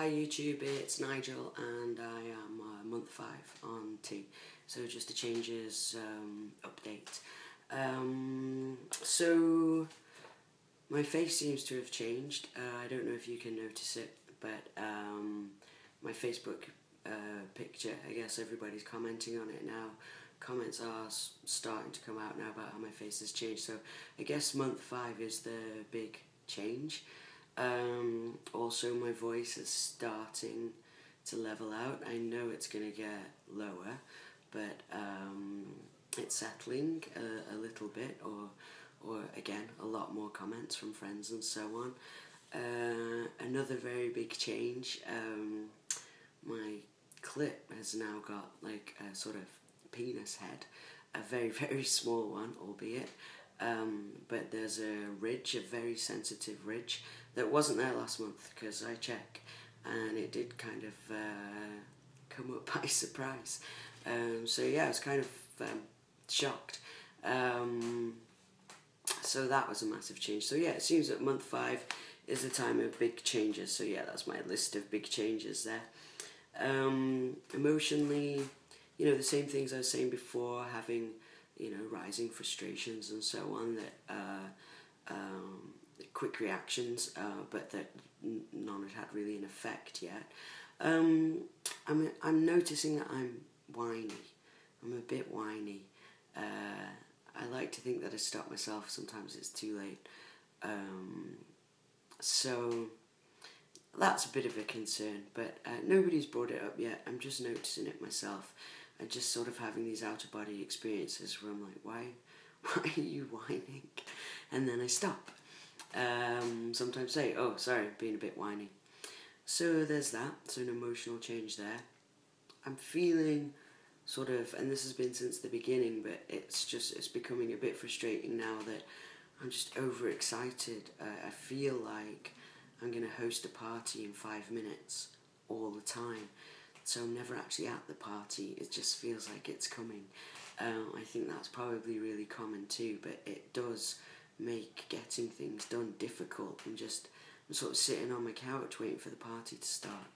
Hi YouTube, it's Nigel and I am month 5 on T. So just a changes update. So my face seems to have changed. I don't know if you can notice it, but my Facebook picture, I guess everybody's commenting on it now. Comments are starting to come out now about how my face has changed. So I guess month 5 is the big change. Also my voice is starting to level out. I know it's going to get lower, but it's settling a little bit, or again a lot more comments from friends and so on. Another very big change, my clip has now got like a sort of penis head, a very very small one albeit, but there's a ridge, a very sensitive ridge that wasn't there last month because I checked and it did kind of come up by surprise. So yeah, I was kind of shocked. So that was a massive change. So yeah, it seems that month 5 is the time of big changes. So yeah, that's my list of big changes there. Emotionally, you know, the same things I was saying before, having, you know, rising frustrations and so on, that quick reactions, but that none had really an effect yet. I'm noticing that I'm whiny. I'm a bit whiny. I like to think that I stop myself. Sometimes it's too late. So that's a bit of a concern, but nobody's brought it up yet. I'm just noticing it myself. I'm just sort of having these out-of-body experiences where I'm like, why are you whining? And then I stop. Sometimes say, oh, sorry, being a bit whiny. So there's that. So an emotional change there. I'm feeling sort of, and this has been since the beginning, but it's becoming a bit frustrating now that I'm just overexcited. I feel like I'm going to host a party in 5 minutes all the time. So I'm never actually at the party. It just feels like it's coming. I think that's probably really common too, but it does make getting things done difficult. I'm sort of sitting on my couch waiting for the party to start.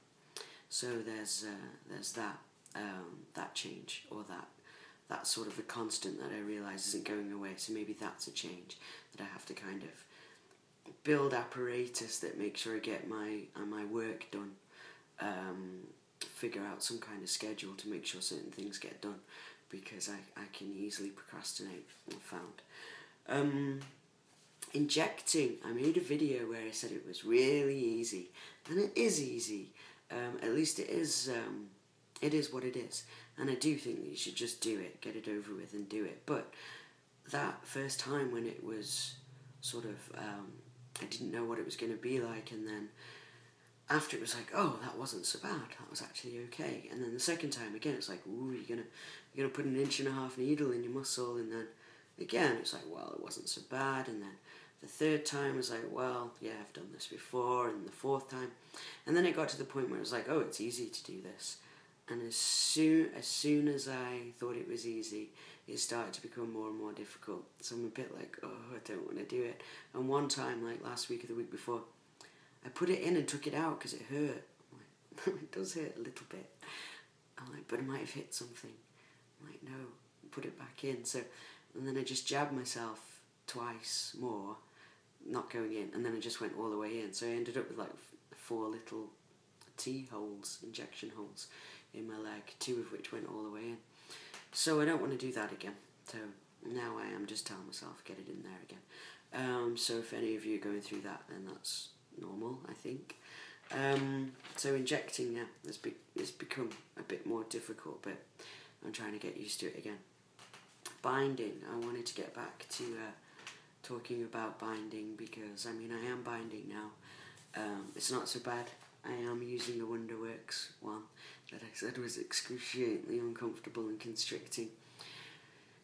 So there's that change, or that sort of a constant that I realise isn't going away. So maybe that's a change that I have to kind of build apparatus that makes sure I get my work done. Figure out some kind of schedule to make sure certain things get done, because I can easily procrastinate, I've found. Injecting, I made a video where I said it was really easy, and it is easy. At least it is what it is, and I do think that you should just do it, get it over with and do it. But that first time when it was sort of, I didn't know what it was going to be like, and then after it was like, oh, that wasn't so bad, that was actually okay. And then the second time again, it's like, ooh, you're gonna put an 1.5-inch needle in your muscle, and then again it's like, well, it wasn't so bad. And then the third time was like, well, yeah, I've done this before. And the fourth time, and then it got to the point where it was like, oh, it's easy to do this. And as soon as I thought it was easy, it started to become more and more difficult. So I'm a bit like, oh, I don't want to do it. And one time, like last week or the week before, I put it in and took it out because it hurt. I'm like, it does hurt a little bit. I'm like, but it might have hit something. I'm like, no, put it back in. So, and then I just jabbed myself twice more, not going in, and then I just went all the way in. So I ended up with like 4 little T-holes, injection holes in my leg, 2 of which went all the way in. So I don't want to do that again. So now I am just telling myself, get it in there again. So if any of you are going through that, then that's normal, I think. So injecting, yeah, it's become a bit more difficult, but I'm trying to get used to it again. Binding, I wanted to get back to talking about binding, because I mean I am binding now. It's not so bad. I am using the Wonderworks one that I said was excruciatingly uncomfortable and constricting.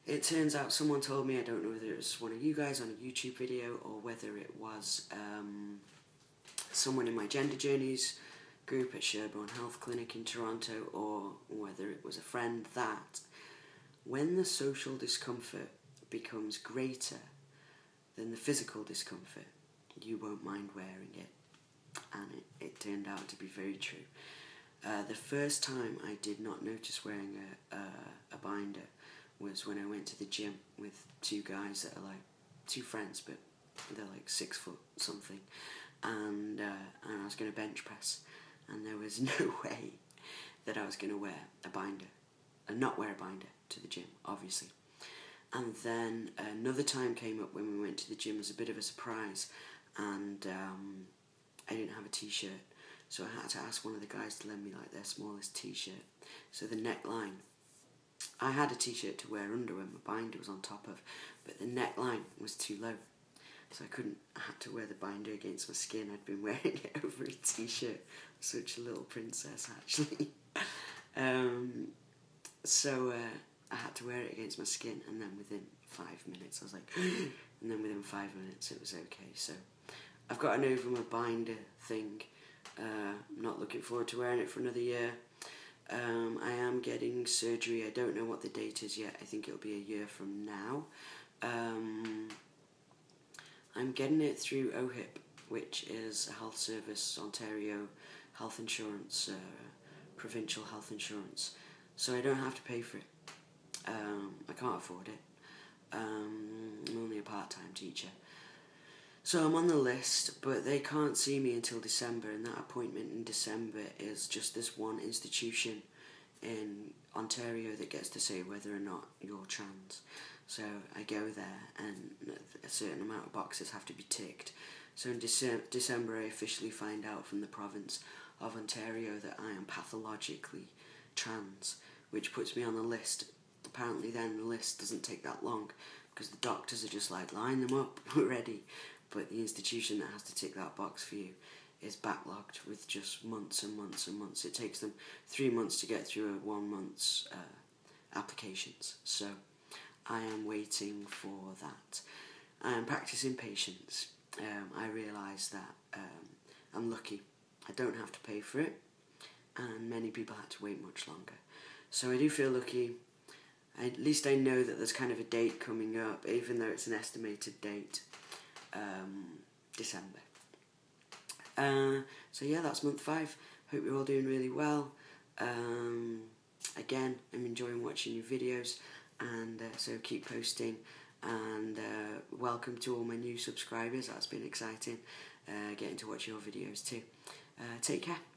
It turns out someone told me, I don't know whether it was one of you guys on a YouTube video or whether it was someone in my Gender Journeys group at Sherborne Health Clinic in Toronto, or whether it was a friend, that when the social discomfort becomes greater than the physical discomfort, you won't mind wearing it. And it turns turned out to be very true. The first time I did not notice wearing a binder was when I went to the gym with two guys that are like two friends, but they're like 6 foot something, and I was going to bench press, and there was no way that I was going to wear a binder, and not wear a binder to the gym, obviously. And then another time came up when we went to the gym as a bit of a surprise, and I didn't have a t-shirt, so I had to ask one of the guys to lend me like their smallest t-shirt. So the neckline, I had a t-shirt to wear under when my binder was on top of, but the neckline was too low, so I had to wear the binder against my skin. I'd been wearing it over a t-shirt. Such a little princess, actually. So I had to wear it against my skin, and then within 5 minutes I was like and then within 5 minutes it was okay. So I've gotten over my binder thing. I'm not looking forward to wearing it for another year. I am getting surgery. I don't know what the date is yet. I think it'll be a year from now. I'm getting it through OHIP, which is a Health Service Ontario health insurance, provincial health insurance. So I don't have to pay for it. I can't afford it. I'm only a part-time teacher. So I'm on the list, but they can't see me until December, and that appointment in December is just this one institution in Ontario that gets to say whether or not you're trans. So I go there, and a certain amount of boxes have to be ticked. So in December I officially find out from the province of Ontario that I am pathologically trans, which puts me on the list. Apparently then the list doesn't take that long, because the doctors are just like, line them up, we're ready. But the institution that has to tick that box for you is backlogged with just months and months and months. It takes them 3 months to get through a 1 month's applications. So I am waiting for that. I am practicing patience. I realise that I'm lucky. I don't have to pay for it, and many people had to wait much longer. So I do feel lucky. At least I know that there's kind of a date coming up, even though it's an estimated date. December. So yeah, that's month 5. Hope you're all doing really well. Again, I'm enjoying watching your videos, and so keep posting, and welcome to all my new subscribers. That's been exciting, getting to watch your videos too. Take care.